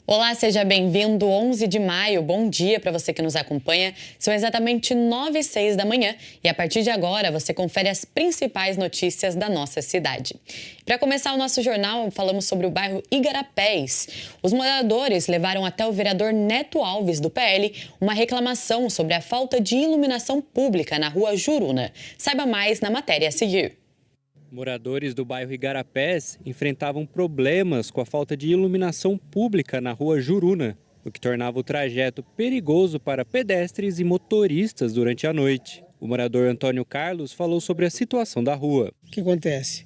Olá, seja bem-vindo. 11 de maio, bom dia para você que nos acompanha. São exatamente 9h06 da manhã e a partir de agora você confere as principais notícias da nossa cidade. Para começar o nosso jornal, falamos sobre o bairro Igarapés. Os moradores levaram até o vereador Neto Alves, do PL, uma reclamação sobre a falta de iluminação pública na rua Juruna. Saiba mais na matéria a seguir. Moradores do bairro Igarapés enfrentavam problemas com a falta de iluminação pública na rua Juruna, o que tornava o trajeto perigoso para pedestres e motoristas durante a noite. O morador Antônio Carlos falou sobre a situação da rua. O que acontece?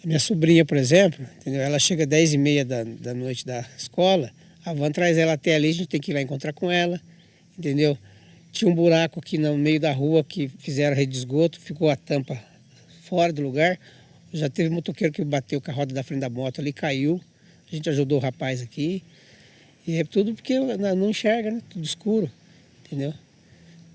A minha sobrinha, por exemplo, entendeu? Ela chega às 10h30 da noite da escola, a van traz ela até ali, a gente tem que ir lá encontrar com ela, entendeu? Tinha um buraco aqui no meio da rua que fizeram a rede de esgoto, ficou a tampa fora do lugar. Já teve motoqueiro que bateu com a roda da frente da moto ali, caiu. A gente ajudou o rapaz aqui. E é tudo porque não enxerga, né? Tudo escuro, entendeu?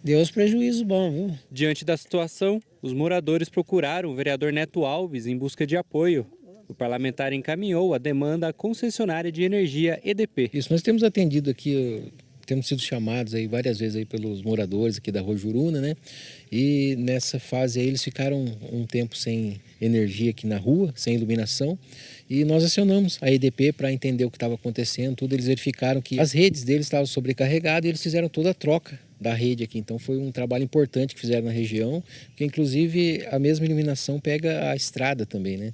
Deu os prejuízos bons, viu? Diante da situação, os moradores procuraram o vereador Neto Alves em busca de apoio. O parlamentar encaminhou a demanda à concessionária de energia EDP. Isso, nós temos atendido aqui, temos sido chamados aí várias vezes aí pelos moradores aqui da Rua Juruna, né? E nessa fase aí eles ficaram um tempo sem energia aqui na rua, sem iluminação, e nós acionamos a EDP para entender o que estava acontecendo, tudo. Eles verificaram que as redes deles estavam sobrecarregadas e eles fizeram toda a troca da rede aqui. Então foi um trabalho importante que fizeram na região, que inclusive a mesma iluminação pega a estrada também, né?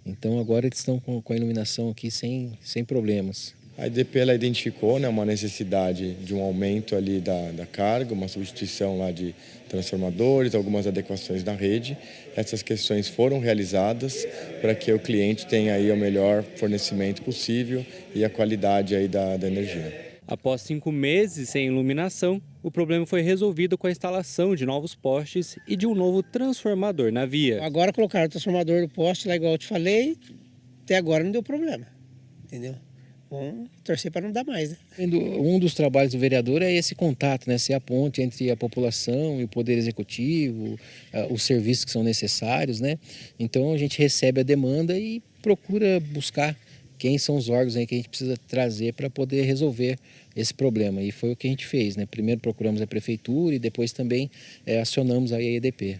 Então agora eles estão com a iluminação aqui sem problemas. A EDP ela identificou, né, uma necessidade de um aumento ali da carga, uma substituição lá de transformadores, algumas adequações na rede. Essas questões foram realizadas para que o cliente tenha aí o melhor fornecimento possível e a qualidade aí da energia. Após 5 meses sem iluminação, o problema foi resolvido com a instalação de novos postes e de um novo transformador na via. Agora colocaram o transformador do poste lá, igual eu te falei, até agora não deu problema, entendeu? Vamos torcer para não dar mais, né? Um dos trabalhos do vereador é esse contato, né? Ser a ponte entre a população e o poder executivo, os serviços que são necessários, né? Então a gente recebe a demanda e procura buscar quem são os órgãos aí que a gente precisa trazer para poder resolver esse problema. E foi o que a gente fez, né? Primeiro procuramos a prefeitura e depois também acionamos a EDP.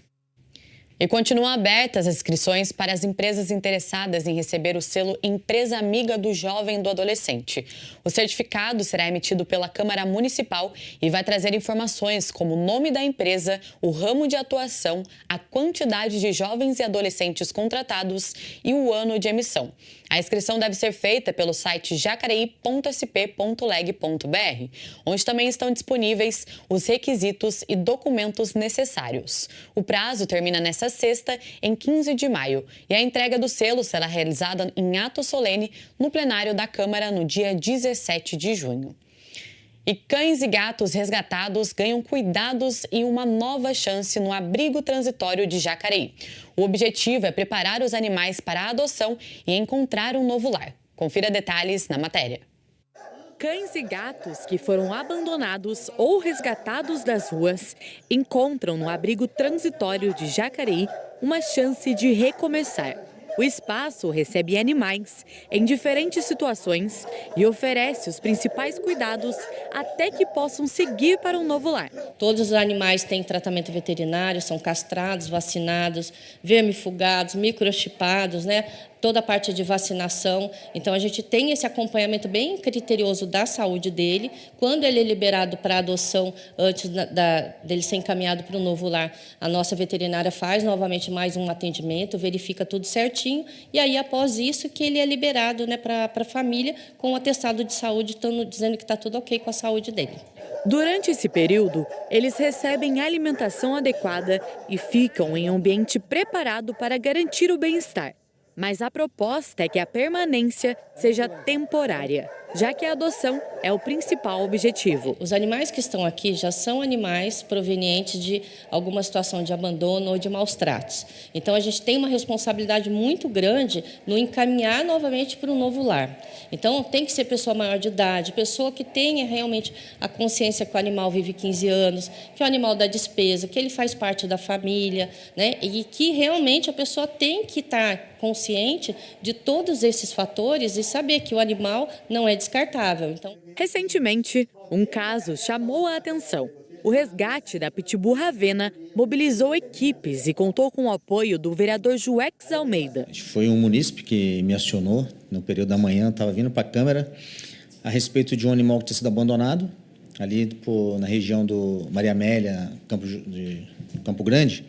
E continuam abertas as inscrições para as empresas interessadas em receber o selo Empresa Amiga do Jovem e do Adolescente. O certificado será emitido pela Câmara Municipal e vai trazer informações como o nome da empresa, o ramo de atuação, a quantidade de jovens e adolescentes contratados e o ano de emissão. A inscrição deve ser feita pelo site jacareí.sp.leg.br, onde também estão disponíveis os requisitos e documentos necessários. O prazo termina nesta sexta, em 15 de maio, e a entrega do selo será realizada em ato solene no plenário da Câmara no dia 17 de junho. E cães e gatos resgatados ganham cuidados e uma nova chance no abrigo transitório de Jacareí. O objetivo é preparar os animais para a adoção e encontrar um novo lar. Confira detalhes na matéria. Cães e gatos que foram abandonados ou resgatados das ruas encontram no abrigo transitório de Jacareí uma chance de recomeçar. O espaço recebe animais em diferentes situações e oferece os principais cuidados até que possam seguir para um novo lar. Todos os animais têm tratamento veterinário, são castrados, vacinados, vermifugados, microchipados, né? Toda a parte de vacinação. Então, a gente tem esse acompanhamento bem criterioso da saúde dele. Quando ele é liberado para adoção, antes dele ser encaminhado para o novo lar, a nossa veterinária faz novamente mais um atendimento, verifica tudo certinho. E aí, após isso, que ele é liberado, né, para a família com um atestado de saúde, dizendo que está tudo ok com a saúde dele. Durante esse período, eles recebem alimentação adequada e ficam em um ambiente preparado para garantir o bem-estar. Mas a proposta é que a permanência seja temporária, já que a adoção é o principal objetivo. Os animais que estão aqui já são animais provenientes de alguma situação de abandono ou de maus tratos. Então, a gente tem uma responsabilidade muito grande no encaminhar novamente para um novo lar. Então, tem que ser pessoa maior de idade, pessoa que tenha realmente a consciência que o animal vive 15 anos, que o animal dá despesa, que ele faz parte da família, né? E que realmente a pessoa tem que estar consciente de todos esses fatores e saber que o animal não é de descartável. Então, Recentemente, um caso chamou a atenção. O resgate da Pitbull Ravena mobilizou equipes e contou com o apoio do vereador Juex Almeida. Foi um munícipe que me acionou no período da manhã, estava vindo para a Câmara a respeito de um animal que tinha sido abandonado ali na região do Maria Amélia, Campo Grande,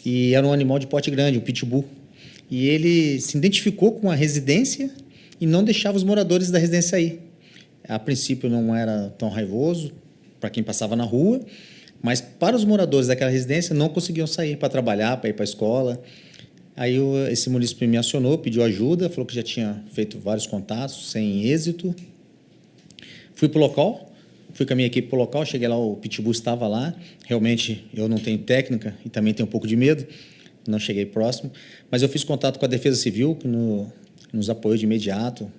e era um animal de porte grande, um pitbull. E ele se identificou com a residência e não deixava os moradores da residência sair. A princípio não era tão raivoso para quem passava na rua, mas para os moradores daquela residência não conseguiam sair para trabalhar, para ir para a escola. Aí esse município me acionou, pediu ajuda, falou que já tinha feito vários contatos, sem êxito. Fui para o local, fui com a minha equipe para o local, cheguei lá, o pitbull estava lá. Realmente eu não tenho técnica e também tenho um pouco de medo, não cheguei próximo, mas eu fiz contato com a Defesa Civil, que nos apoiou de imediato,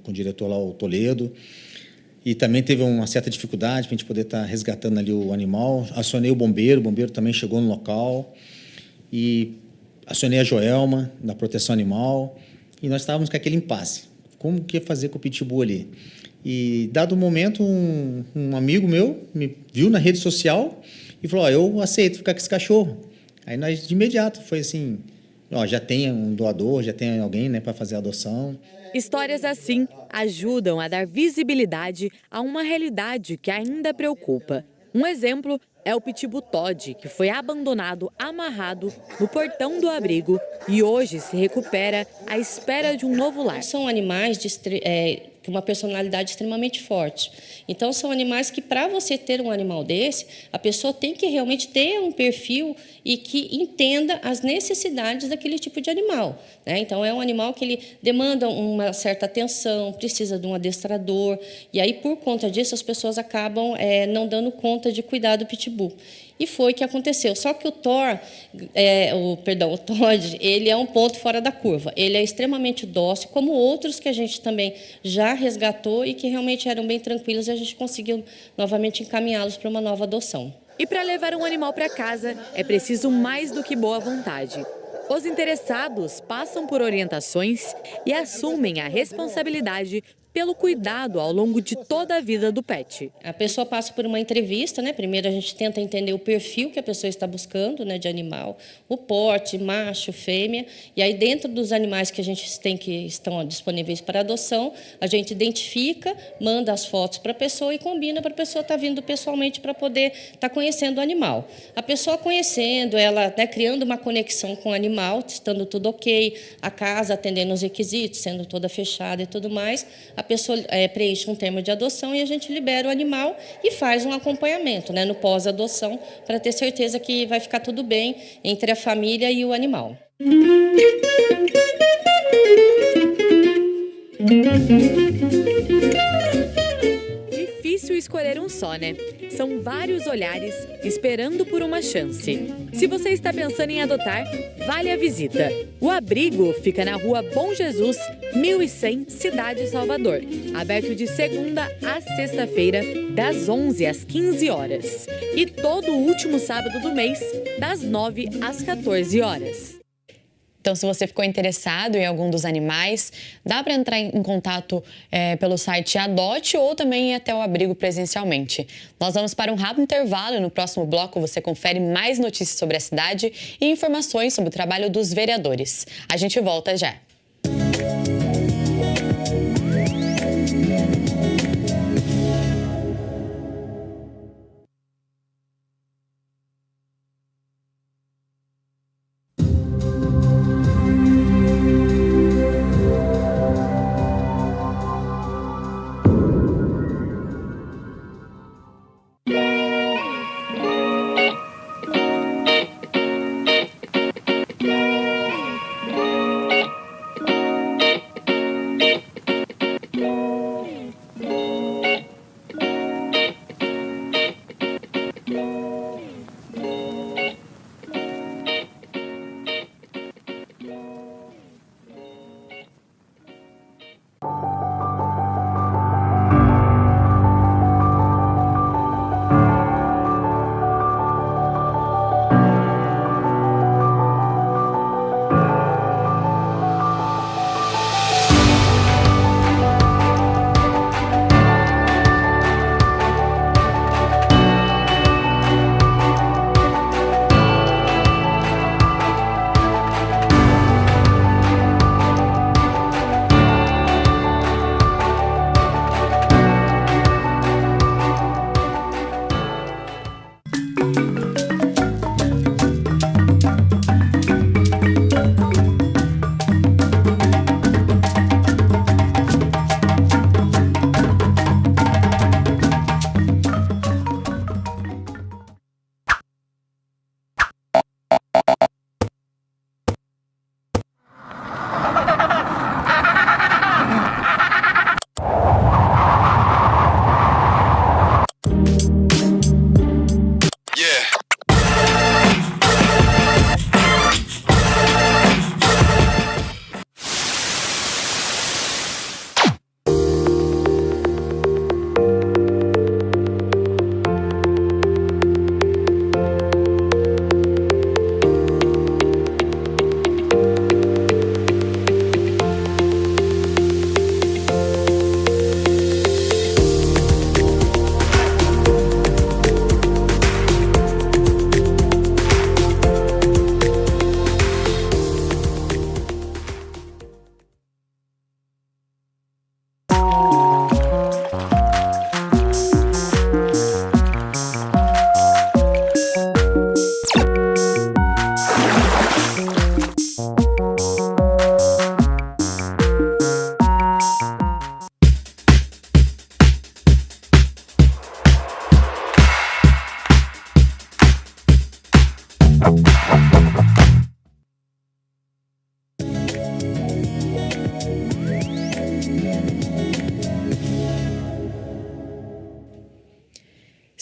com o diretor lá, o Toledo. E também teve uma certa dificuldade para a gente poder estar resgatando ali o animal. Acionei o bombeiro também chegou no local. E acionei a Joelma, da Proteção Animal. E nós estávamos com aquele impasse. Como que ia fazer com o pitbull ali? E, dado o momento, um amigo meu me viu na rede social e falou, eu aceito ficar com esse cachorro. Aí nós, de imediato, foi assim, já tem um doador, já tem alguém, né, para fazer a adoção. Histórias assim ajudam a dar visibilidade a uma realidade que ainda preocupa. Um exemplo é o Pitbull Todd, que foi abandonado amarrado no portão do abrigo e hoje se recupera à espera de um novo lar. são animais com uma personalidade extremamente forte. Então, são animais que, para você ter um animal desse, a pessoa tem que realmente ter um perfil e que entenda as necessidades daquele tipo de animal, né? Então, é um animal que ele demanda uma certa atenção, precisa de um adestrador, e aí, por conta disso, as pessoas acabam não dando conta de cuidar do pitbull. E foi o que aconteceu. Só que o Todd, ele é um ponto fora da curva. Ele é extremamente dócil, como outros que a gente também já resgatou e que realmente eram bem tranquilos e a gente conseguiu novamente encaminhá-los para uma nova adoção. E para levar um animal para casa é preciso mais do que boa vontade. Os interessados passam por orientações e assumem a responsabilidade pelo cuidado ao longo de toda a vida do pet. A pessoa passa por uma entrevista, né? Primeiro a gente tenta entender o perfil que a pessoa está buscando, né, de animal, o porte, macho, fêmea, e aí dentro dos animais que a gente tem que estão disponíveis para adoção, a gente identifica, manda as fotos para a pessoa e combina para a pessoa estar vindo pessoalmente para poder estar conhecendo o animal. A pessoa conhecendo, ela, né, criando uma conexão com o animal, estando tudo ok, a casa atendendo os requisitos, sendo toda fechada e tudo mais, a pessoa preenche um termo de adoção e a gente libera o animal e faz um acompanhamento, né, no pós-adoção, para ter certeza que vai ficar tudo bem entre a família e o animal. Difícil escolher um só, né? São vários olhares esperando por uma chance. Se você está pensando em adotar, vale a visita. O abrigo fica na Rua Bom Jesus, 1100, Cidade Salvador. Aberto de segunda a sexta-feira, das 11 às 15 horas. E todo o último sábado do mês, das 9 às 14 horas. Então, se você ficou interessado em algum dos animais, dá para entrar em contato pelo site Adote ou também ir até o abrigo presencialmente. Nós vamos para um rápido intervalo e no próximo bloco você confere mais notícias sobre a cidade e informações sobre o trabalho dos vereadores. A gente volta já.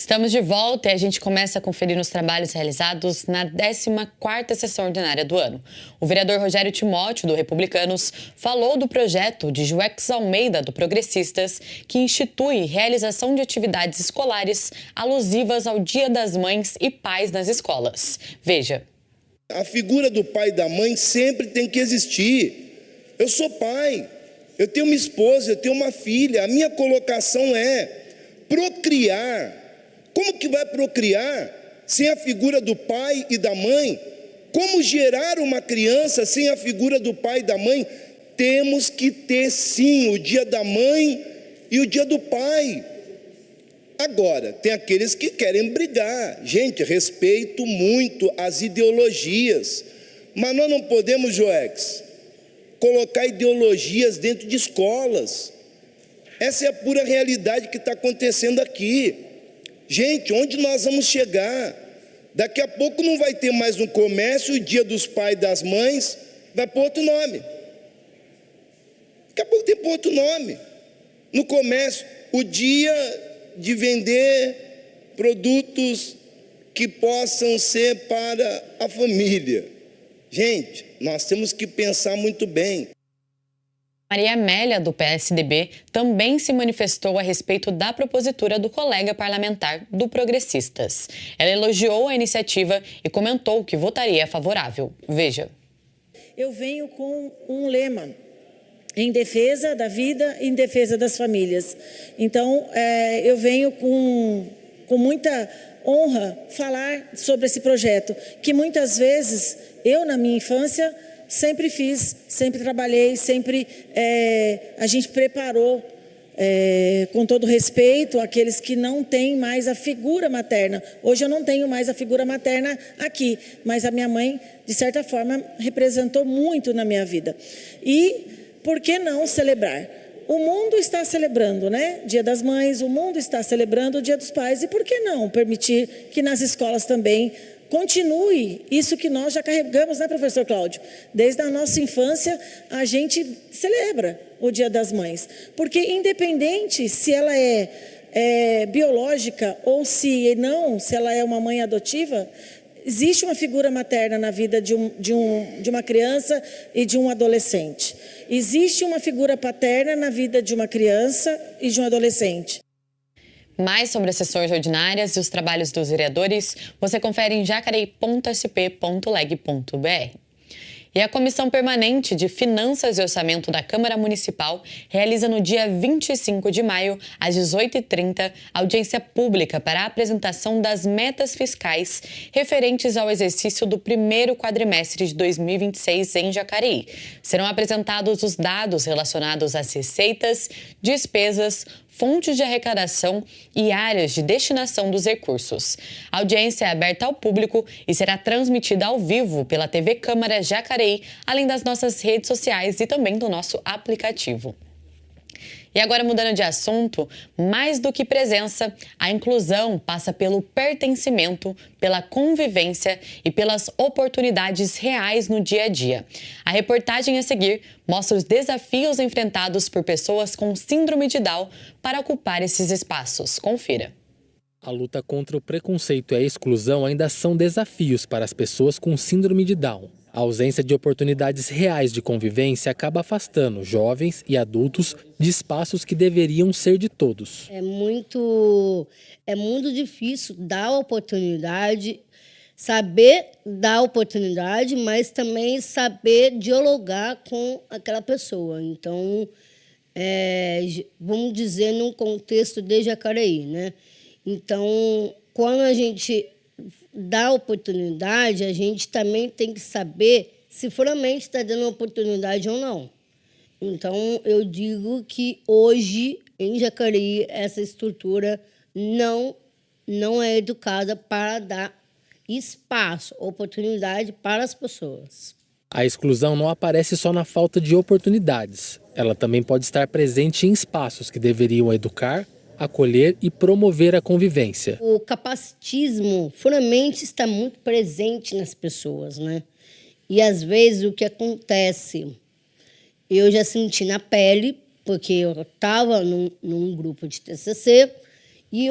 Estamos de volta e a gente começa a conferir os trabalhos realizados na 14ª sessão ordinária do ano. O vereador Rogério Timóteo, do Republicanos, falou do projeto de Joex Almeida, do Progressistas, que institui realização de atividades escolares alusivas ao Dia das Mães e Pais nas escolas. Veja. A figura do pai e da mãe sempre tem que existir. Eu sou pai, eu tenho uma esposa, eu tenho uma filha. A minha colocação é procriar. Como que vai procriar sem a figura do pai e da mãe? Como gerar uma criança sem a figura do pai e da mãe? Temos que ter sim o dia da mãe e o dia do pai. Agora, tem aqueles que querem brigar. Gente, respeito muito as ideologias, mas nós não podemos, Joex, colocar ideologias dentro de escolas. Essa é a pura realidade que está acontecendo aqui. Gente, onde nós vamos chegar? Daqui a pouco não vai ter mais no comércio o Dia dos Pais e das Mães, vai pôr outro nome. Daqui a pouco tem pôr outro nome. No comércio, o dia de vender produtos que possam ser para a família. Gente, nós temos que pensar muito bem. Maria Amélia, do PSDB, também se manifestou a respeito da propositura do colega parlamentar do Progressistas. Ela elogiou a iniciativa e comentou que votaria favorável. Veja. Eu venho com um lema: em defesa da vida e em defesa das famílias. Então, eu venho com muita honra falar sobre esse projeto, que muitas vezes eu, na minha infância, sempre fiz, sempre trabalhei, sempre a gente preparou, com todo respeito, aqueles que não têm mais a figura materna. Hoje eu não tenho mais a figura materna aqui, mas a minha mãe, de certa forma, representou muito na minha vida. E por que não celebrar? O mundo está celebrando, né? Dia das Mães, o mundo está celebrando o Dia dos Pais. E por que não permitir que nas escolas também continue isso que nós já carregamos, né, professor Cláudio? Desde a nossa infância, a gente celebra o Dia das Mães. Porque independente se ela é biológica ou se não, se ela é uma mãe adotiva, existe uma figura materna na vida de uma criança e de um adolescente. Existe uma figura paterna na vida de uma criança e de um adolescente. Mais sobre as sessões ordinárias e os trabalhos dos vereadores, você confere em jacareí.sp.leg.br. E a Comissão Permanente de Finanças e Orçamento da Câmara Municipal realiza no dia 25 de maio, às 18h30, audiência pública para a apresentação das metas fiscais referentes ao exercício do primeiro quadrimestre de 2026 em Jacareí. Serão apresentados os dados relacionados às receitas, despesas, fontes de arrecadação e áreas de destinação dos recursos. A audiência é aberta ao público e será transmitida ao vivo pela TV Câmara Jacareí, além das nossas redes sociais e também do nosso aplicativo. E agora, mudando de assunto, mais do que presença, a inclusão passa pelo pertencimento, pela convivência e pelas oportunidades reais no dia a dia. A reportagem a seguir mostra os desafios enfrentados por pessoas com síndrome de Down para ocupar esses espaços. Confira. A luta contra o preconceito e a exclusão ainda são desafios para as pessoas com síndrome de Down. A ausência de oportunidades reais de convivência acaba afastando jovens e adultos de espaços que deveriam ser de todos. É muito difícil dar oportunidade, saber dar oportunidade, mas também saber dialogar com aquela pessoa. Então, vamos dizer, num contexto de Jacareí, né? Então, quando a gente dá oportunidade, a gente também tem que saber se realmente está dando oportunidade ou não. Então, eu digo que hoje, em Jacareí, essa estrutura não é educada para dar espaço, oportunidade para as pessoas. A exclusão não aparece só na falta de oportunidades. Ela também pode estar presente em espaços que deveriam educar, acolher e promover a convivência. O capacitismo realmente está muito presente nas pessoas, né? E às vezes o que acontece, eu já senti na pele, porque eu estava num grupo de TCC e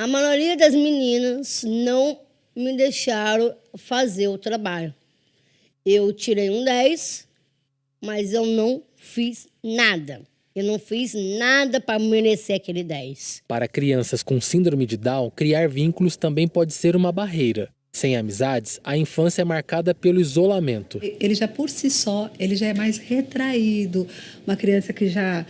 A maioria das meninas não me deixaram fazer o trabalho. Eu tirei um 10, mas eu não fiz nada. Eu não fiz nada para merecer aquele 10. Para crianças com síndrome de Down, criar vínculos também pode ser uma barreira. Sem amizades, a infância é marcada pelo isolamento. Ele já por si só, ele já é mais retraído. Uma criança que já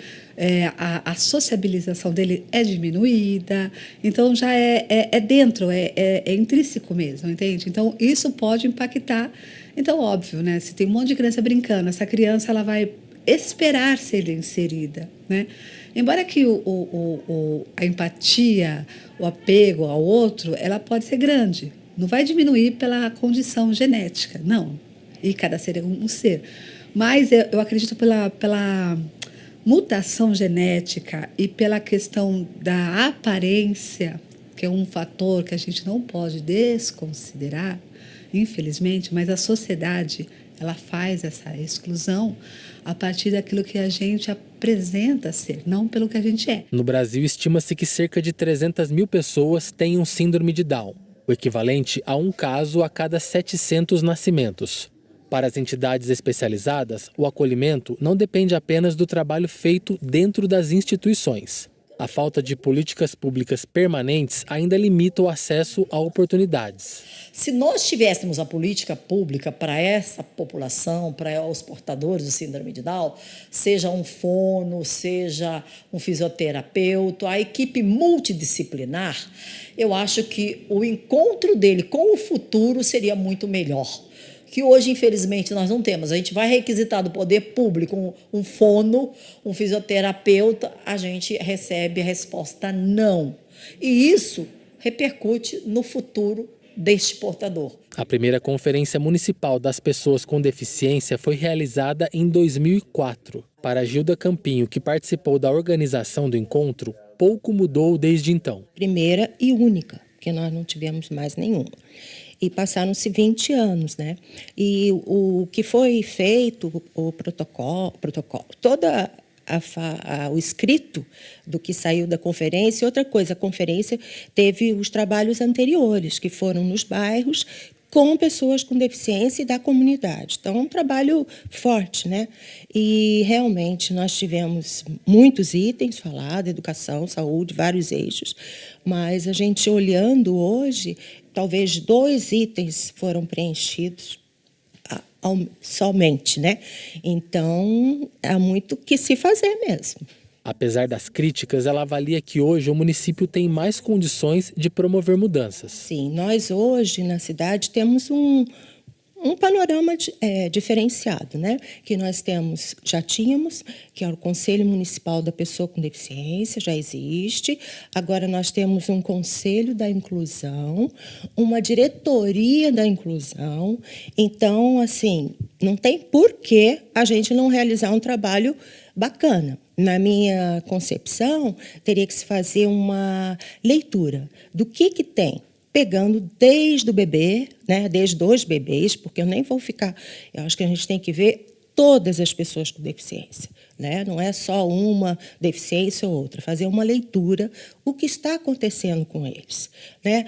a sociabilização dele é diminuída. Então já é dentro, é intrínseco mesmo, entende? Então isso pode impactar. Então óbvio, né? Se tem um monte de criança brincando, essa criança ela vai esperar ser inserida, né? Embora que a empatia, o apego ao outro, ela pode ser grande. Não vai diminuir pela condição genética, não. E cada ser é um ser. Mas eu acredito pela mutação genética e pela questão da aparência, que é um fator que a gente não pode desconsiderar, infelizmente, mas a sociedade ela faz essa exclusão a partir daquilo que a gente apresenta ser, não pelo que a gente é. No Brasil, estima-se que cerca de 300 mil pessoas tenham síndrome de Down, o equivalente a um caso a cada 700 nascimentos. Para as entidades especializadas, o acolhimento não depende apenas do trabalho feito dentro das instituições. A falta de políticas públicas permanentes ainda limita o acesso a oportunidades. Se nós tivéssemos a política pública para essa população, para os portadores do síndrome de Down, seja um fono, seja um fisioterapeuta, a equipe multidisciplinar, eu acho que o encontro dele com o futuro seria muito melhor. Que hoje, infelizmente, nós não temos. A gente vai requisitar do poder público um fono, um fisioterapeuta, a gente recebe a resposta não. E isso repercute no futuro deste portador. A primeira Conferência Municipal das Pessoas com Deficiência foi realizada em 2004. Para Gilda Campinho, que participou da organização do encontro, pouco mudou desde então. Primeira e única, porque nós não tivemos mais nenhuma. E passaram-se 20 anos, né? E o que foi feito, o protocolo, toda o escrito do que saiu da conferência. Outra coisa, a conferência teve os trabalhos anteriores, que foram nos bairros, com pessoas com deficiência e da comunidade. Então, é um trabalho forte, né? E, realmente, nós tivemos muitos itens falados, educação, saúde, vários eixos, mas a gente olhando hoje, talvez 2 itens foram preenchidos somente, né? Então, há muito que se fazer mesmo. Apesar das críticas, ela avalia que hoje o município tem mais condições de promover mudanças. Sim, nós hoje na cidade temos um panorama diferenciado, né? Que nós já tínhamos, que é o Conselho Municipal da Pessoa com Deficiência, já existe. Agora nós temos um Conselho da Inclusão, uma diretoria da inclusão. Então, assim, não tem por que a gente não realizar um trabalho bacana. Na minha concepção, teria que se fazer uma leitura do que tem, pegando desde o bebê, né, desde os bebês, porque eu nem vou ficar... Eu acho que a gente tem que ver todas as pessoas com deficiência, né? Não é só uma deficiência ou outra. Fazer uma leitura, o que está acontecendo com eles, né?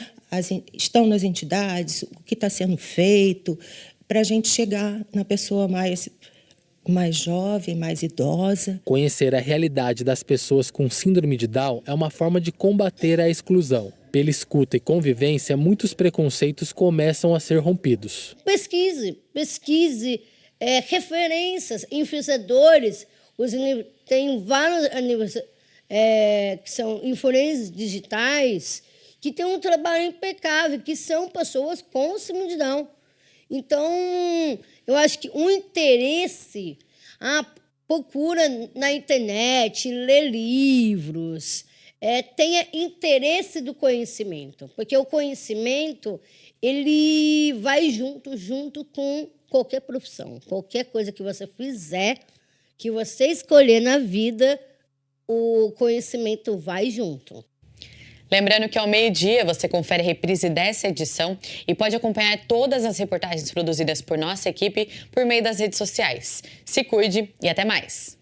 Estão nas entidades, o que está sendo feito, para a gente chegar na pessoa mais jovem, mais idosa. Conhecer a realidade das pessoas com síndrome de Down é uma forma de combater a exclusão. Pela escuta e convivência, muitos preconceitos começam a ser rompidos. Pesquise referências, influenciadores. Tem vários que são influencers digitais que têm um trabalho impecável, que são pessoas com síndrome de Down. Então, eu acho que o interesse, procura na internet, ler livros, tenha interesse do conhecimento, porque o conhecimento ele vai junto com qualquer profissão, qualquer coisa que você fizer, que você escolher na vida, o conhecimento vai junto. Lembrando que ao meio-dia você confere a reprise dessa edição e pode acompanhar todas as reportagens produzidas por nossa equipe por meio das redes sociais. Se cuide e até mais!